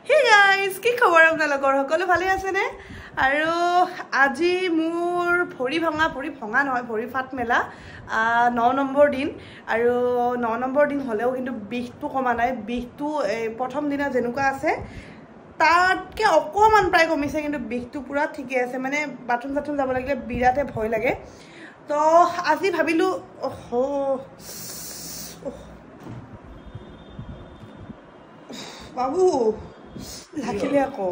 Hey guys, কি খবৰ আপোনালোকৰ সকলো ভালে আছে নে আৰু আজি মোৰ ভৰি ভঙা নহয় ভৰি ফাট মেলা 9 নম্বৰ দিন আৰু 9 নম্বৰ দিন হলেও কিন্তু বিষটো কমা নাই বিষটো প্ৰথম দিনা যেনেকুৱা আছে তাতকে অকমান প্ৰায় কমিছে কিন্তু বিষটো পুৰা ঠিকে আছে মানে বাথৰুম যাব লাগিলে বিৰাতে ভয় লাগে তো আজি ভাবিলো বাবু লাকিলে আকৌ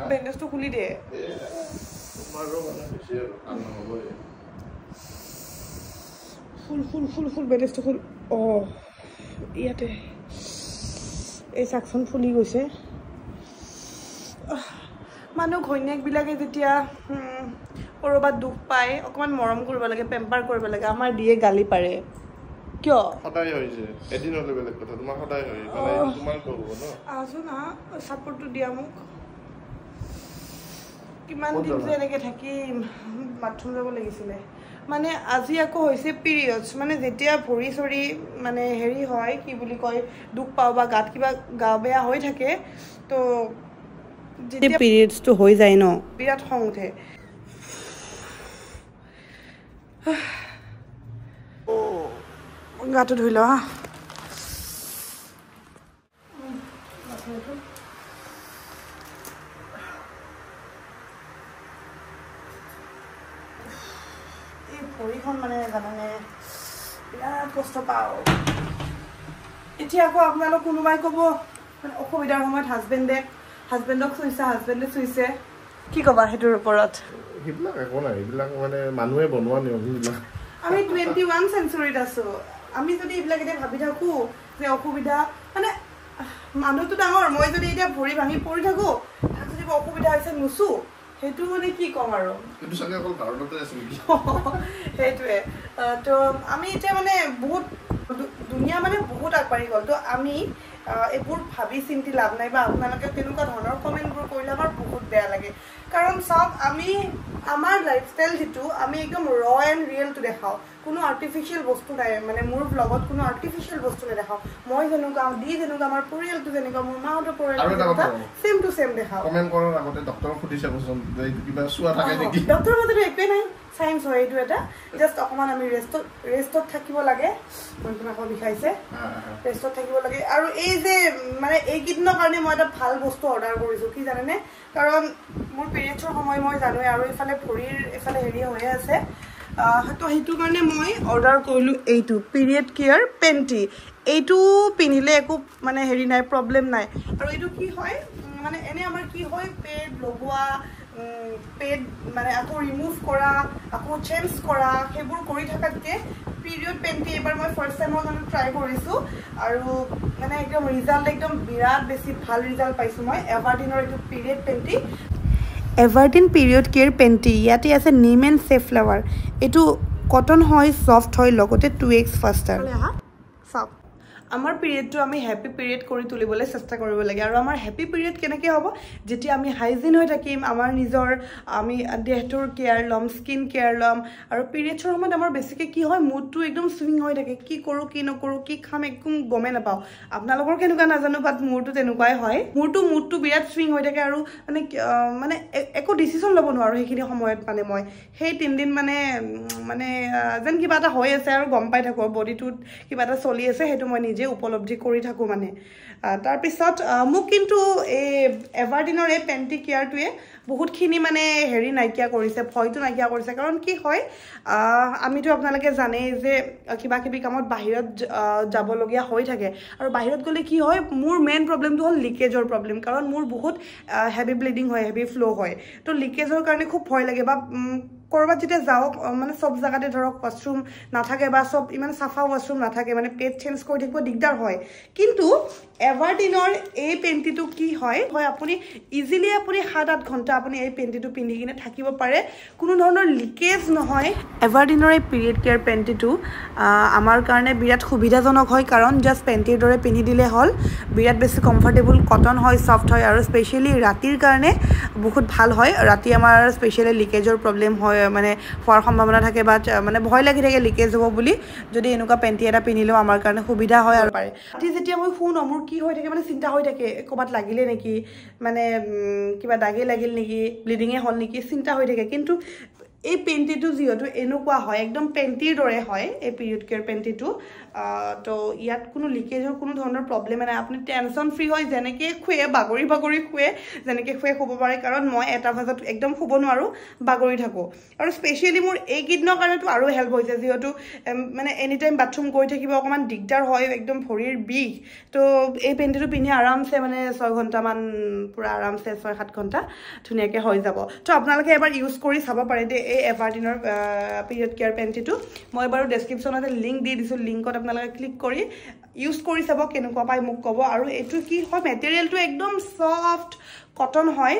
বেণ্ডেজটো খুলি দে ফুল বেণ্ডেজটো খুল ইয়াতে এই চাকখন ফুলি গৈছে মানুহ ঘৈণীয়েকবিলাকে যেতিয়া কৰবাত দুখ পায় অকমান মৰম কৰিব লাগে পেম্পাৰ কৰিব লাগে আমাৰ দিয়ে গালি পাৰে কিয় সদায় হৈছে এদিন হলে বেলেগ কথা তোমাৰ সদায় হয় মানে তোমাৰ কৰিব ন আছো না সাপোৰ্টটো দিয়া মোক কিমান দিন যে এনেকে থাকি বাথৰুম যাব লাগিছিলে মানে আজি আকৌ হৈছে পিৰিয়ডছ মানে যেতিয়া ভৰি চৰি মানে হেৰি হয় কি বুলি কয় দুখ পাও বা গাত কিবা গা বেয়া হৈ থাকে তো যেতিয়া পিৰিয়ডছটো হৈ যায় ন বিৰাট খং উঠে গাটো ধুই ল ভৰিখন মানে জানানে বিৰাট কষ্ট পাওঁ এতিয়া আকৌ আপোনালোক কোনোবাই ক'ব মানে অসুবিধাৰ সময়ত হাজবেণ্ডক হাজবেণ্ডে চুইছে কি ক'বা সেইটোৰ ওপৰত সেইবিলাক একো নাই এইবিলাক মানে মানুহে বনোৱা নিয়ম সেইবিলাক আমি 21 চেঞ্চুৰীত আছো আমি যদি এইবিলাক এতিয়া ভাবি থাকো যে অসুবিধা মানে মানুহটো ডাঙৰ মই যদি এতিয়া ভৰি ভাঙি পৰি থাকো যদি অসুবিধা হৈছে নুচু সেইটো মানে কি কম আৰু কিন্তু চাগে অকল ভাৰততে আছে নেকি সেইটোৱে তো আমি এতিয়া মানে বহুত দুনিয়া মানে বহুত আগবাঢ়ি গ'ল তো আমি এইবোৰ ভাবি চিন্তি লাভ নাই বা আপোনালোকে তেনেকুৱা ধৰণৰ কমেণ্টবোৰ কৰিলে আমাৰ বহুত বেয়া লাগে কাৰণ চাওক আমি আমাৰ লাইফষ্টাইল যিটো আমি একদম ৰ এণ্ড ৰিয়েলটো দেখাওঁ কোনো আৰ্টিফিচিয়েল বস্তু নাই মানে মোৰ ব্লগত কোনো আৰ্টিফিচিয়েল বস্তু নেদেখাওঁ মই যেনেকুৱা যেনেকুৱা আমাৰ পৰিয়ালটো যেনেকুৱা মোৰ মাহঁতৰ পৰিয়ালটো চেম টু চেম দেখাওঁ কমেণ্ট কৰাৰ আগতে ডক্টৰক সুধি চাবচোন যে কিবা চোৱা থাকে নেকি ডক্টৰৰ মতেতো একোৱেই নাই চায়েন্স হয় এইটো এটা জাষ্ট অকণমান আমি ৰেষ্টত থাকিব লাগে মনটো আকৌ বিষাইছে ৰেষ্টত থাকিব লাগে আৰু এই যে মানে এইকেইদিনৰ কাৰণে মই এটা ভাল বস্তু অৰ্ডাৰ কৰিছোঁ কি জানেনে কাৰণ মোৰ পিৰিয়ডছৰ সময় মই জানোৱেই আৰু এইফালে ভৰিৰ এইফালে হেৰি হৈ আছে তো সেইটো কাৰণে মই অৰ্ডাৰ কৰিলোঁ এইটো পিৰিয়ড কেয়াৰ পেণ্টি এইটো পিন্ধিলে একো মানে হেৰি নাই প্ৰব্লেম নাই আৰু এইটো কি হয় মানে এনে আমাৰ কি হয় পেড লগোৱা পেড মানে আকৌ ৰিমুভ কৰা আকৌ চেঞ্জ কৰা সেইবোৰ কৰি থকাতকৈ পিৰিয়ড পেণ্টি এইবাৰ মই ফাৰ্ষ্ট টাইমৰ কাৰণে ট্ৰাই কৰিছোঁ আৰু মানে একদম ৰিজাল্ট একদম বিৰাট বেছি ভাল ৰিজাল্ট পাইছোঁ মই এভাৰটিনৰ এইটো পিৰিয়ড পেণ্টি এভাৰটিন পিৰিয়ড কেয়াৰ পেণ্টি ইয়াতে আছে নিম এণ্ড চেফ ফ্লাৱাৰ এইটো কটন হয় ছফ্ট হয় লগতে 2x ফাষ্টাৰ চাওক আমাৰ পিৰিয়ডটো আমি হেপী পিৰিয়ড কৰি তুলিবলৈ চেষ্টা কৰিব লাগে আৰু আমাৰ হেপী পিৰিয়ড কেনেকৈ হ'ব যেতিয়া আমি হাইজিন হৈ থাকিম আমাৰ নিজৰ আমি দেহটোৰ কেয়াৰ ল'ম স্কিন কেয়াৰ ল'ম আৰু পিৰিয়ডছৰ সময়ত আমাৰ বেছিকৈ কি হয় মুডটো একদম চুইং হৈ থাকে কি কৰোঁ কি নকৰোঁ কি খাম একদম গমেই নাপাওঁ আপোনালোকৰ কেনেকুৱা নাজানো বাট মোৰটো তেনেকুৱাই হয় মুডটো বিৰাট চুইং হৈ থাকে আৰু মানে একো ডিচিশ্যন ল'ব নোৱাৰোঁ সেইখিনি সময়ত মানে মই সেই 3 দিন মানে যেন কিবা এটা হৈ আছে আৰু গম পাই থাকোঁ বডিটোত কিবা এটা চলি আছে সেইটো মই নিজে উপলব্ধি কৰি থাকোঁ মানে তাৰপিছত মোক কিন্তু এই এভাৰটিনৰ এই পেণ্টি কেয়াৰটোৱে বহুতখিনি মানে হেৰি নাইকিয়া কৰিছে ভয়টো নাইকিয়া কৰিছে কাৰণ কি হয় আমিতো আপোনালোকে জানেই যে কিবা কিবি কামত বাহিৰত যাবলগীয়া হৈ থাকে আৰু বাহিৰত গ'লে কি হয় মোৰ মেইন প্ৰব্লেমটো হ'ল লিকেজৰ প্ৰব্লেম কাৰণ মোৰ বহুত হেভি ব্লিডিং হয় হেভি ফ্ল' হয় তো লিকেজৰ কাৰণে খুব ভয় লাগে বা কৰবাত যেতিয়া যাওঁ মানে সব জায়গাতে ধৰক ওয়াশৰুম নাথাকে বা সব ইমান সাফা ওয়াশৰুম নাথাকে মানে পেট চেঞ্জ কৰি থাকিব দিগদাৰ হয় কিন্তু এভাৰটিনৰ এই পেণ্টিটো কি হয় আপুনি ইজিলি আপুনি 7-8 ঘণ্টা আপুনি এই পেণ্টিটো পিন্ধি কিনে থাকিব পাৰে কোনো ধৰণৰ লিকেজ নহয় এভাৰটিনৰ এই পিৰিয়ড কেয়াৰ পেণ্টিটো আমাৰ কাৰণে বিৰাট সুবিধাজনক হয় কাৰণ জাষ্ট পেণ্টিৰ দৰে পিন্ধি দিলে হ'ল বিৰাট বেছি কমফৰ্টেবল কটন হয় সফ্ট হয় আৰু স্পেশালি ৰাতিৰ কাৰণে বহুত ভাল হয় ৰাতি আমাৰ স্পেশালি লিকেজৰ প্ৰব্লেম হয় মানে হোৱাৰ সম্ভাৱনা থাকে বা মানে ভয় লাগি থাকে লিকেজ হ'ব বুলি যদি এনেকুৱা পেণ্টি এটা পিন্ধিলেও আমাৰ কাৰণে সুবিধা হয় আৰু পাৰে ৰাতি যেতিয়া মই শুন মোৰ কি হৈ থাকে মানে চিন্তা হৈ থাকে ক'ৰবাত লাগিলে নেকি মানে কিবা দাগে লাগিল নেকি ব্লিডিঙে হ'ল নেকি চিন্তা হৈ থাকে কিন্তু এই পেণ্টিটো যিহেতু এনেকুৱা হয় একদম পেণ্টিৰ দৰে হয় এই পিৰিয়ড কেয়াৰ পেণ্টিটো তো ইয়াত কোনো লিকেজৰ কোনো ধৰণৰ প্ৰব্লেম নাই আপুনি টেনশ্যন ফ্ৰী হয় যেনেকৈ শুৱে বাগৰি বাগৰি শুৱে যেনেকৈ শুৱে শুব পাৰে কাৰণ মই এটা ভাজত একদম শুব নোৱাৰোঁ বাগৰি থাকোঁ আৰু স্পেচিয়েলি মোৰ এইকেইদিনৰ কাৰণেতো আৰু হেল্প হৈছে যিহেতু মানে এনি টাইম বাথৰুম গৈ থাকিব অকণমান দিগদাৰ হয় একদম ভৰিৰ বিষ তো এই পেণ্টিটো পিন্ধি আৰামছে মানে 6 ঘণ্টামান পূৰা আৰামছে 6-7 ঘণ্টা ধুনীয়াকৈ হৈ যাব তো আপোনালোকে এবাৰ ইউজ কৰি চাব পাৰে দেই এই এভাৰটিনৰ পিৰিয়ড কেয়াৰ পেণ্টিটো মই বাৰু ডেছক্ৰিপশ্যনতে লিংক দি দিছোঁ লিংকত আপোনালোকে ক্লিক কৰি ইউজ কৰি চাব কেনেকুৱা পায় মোক ক'ব আৰু এইটো কি হয় মেটেৰিয়েলটো একদম ছফ্ট কটন হয়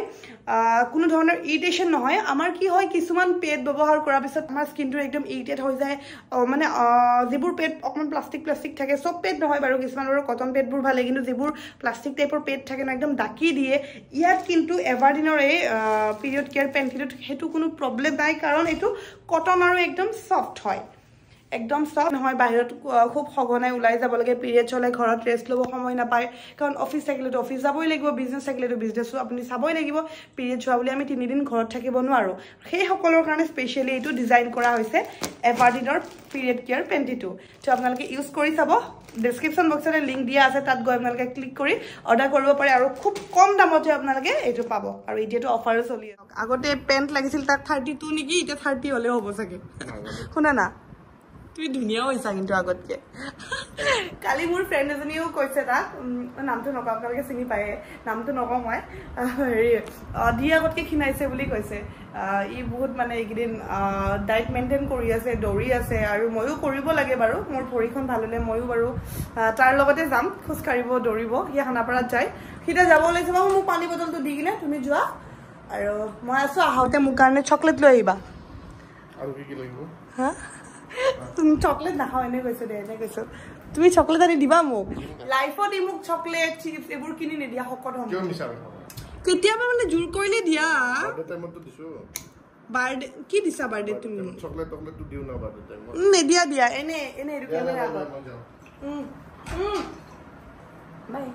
কোনো ধৰণৰ ইৰিটেশ্যন নহয় আমাৰ কি হয় কিছুমান পেড ব্যৱহাৰ কৰাৰ পিছত আমাৰ স্কিনটো একদম ইৰিটেট হৈ যায় মানে যিবোৰ পেড অকণমান প্লাষ্টিক থাকে চব পেড নহয় বাৰু কিছুমান বাৰু কটন পেডবোৰ ভালে কিন্তু যিবোৰ প্লাষ্টিক টাইপৰ পেড থাকে ন একদম ডাকি দিয়ে ইয়াত কিন্তু এভাৰটিনৰ এই পিৰিয়ড কেয়াৰ পেণ্টিটোত সেইটো কোনো প্ৰব্লেম নাই কাৰণ এইটো কটন আৰু একদম ছফ্ট হয় একদম সফ্ট নহয় বাহিৰত খুব সঘনাই ওলাই যাব লাগে পিৰিয়ড চলে ঘৰত ৰেষ্ট ল'ব সময় নাপায় কাৰণ অফিচ থাকিলেতো অফিচ যাবই লাগিব বিজনেছ থাকিলেতো বিজনেছো আপুনি চাবই লাগিব পিৰিয়ড চোৱা বুলি আমি 3 দিন ঘৰত থাকিব নোৱাৰোঁ সেই সকলৰ কাৰণে স্পেচিয়েলি এইটো ডিজাইন কৰা হৈছে এভাৰটিনৰ পিৰিয়ড কেয়াৰ পেণ্টিটো তো আপোনালোকে ইউজ কৰি চাব ডেছক্ৰিপশ্যন বক্সতে লিংক দিয়া আছে তাত গৈ আপোনালোকে ক্লিক কৰি অৰ্ডাৰ কৰিব পাৰে আৰু খুব কম দামতে আপোনালোকে এইটো পাব আৰু এতিয়াতো অফাৰো চলি আছে আগতে পেণ্ট লাগিছিল তাত 32 নেকি এতিয়া 30 হ'লেও হ'ব চাগে শুনা না তুমি ধুনীয়া হৈছা কিন্তু আগতকে কালি মোৰ ফ্ৰেণ্ড এজনীও কৈছে তাক নামটো নকওঁ আপোনালোকে চিনি পায়ে নামটো নকওঁ মই হেৰি দি আগতকে ক্ষীণাইছে বুলি কৈছে ই বহুত মানে এইকেইদিন ডায়েট মেইনটেইন কৰি আছে দৌৰি আছে আৰু ময়ো কৰিব লাগে বাৰু মোৰ ভৰিখন ভাল হ'লে ময়ো বাৰু তাৰ লগতে যাম খোজকাঢ়িব দৌৰিব সি খানাপাৰাত যায় সিটা যাব ওলাইছে বাৰু মোক পানী বটলটো দি কিনে তুমি যোৱা আৰু মই আছোঁ আহোঁতে মোৰ কাৰণে চকলেট লৈ আহিবা আৰু কি লাগিব হা তুমি চকলেট নাখাওঁ এনে কৈছো দে এনে কৈছো তুমি চকলেট আনি দিবা মোক লাইফত মোক চকলেট চিপছ এইবোৰ কিনি নিদিয়া শকত হ'ম কেতিয়াবা মানে জোৰ কৰিলে দিয়া বাৰ্থডে কি দিছা বাৰ্থডে তুমি চকলেটটো দিও না বাৰ্থডে টাইমত নিদিয়া দিয়া এনে এনে বাই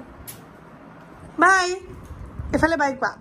বাই এফালে বাই কোৱা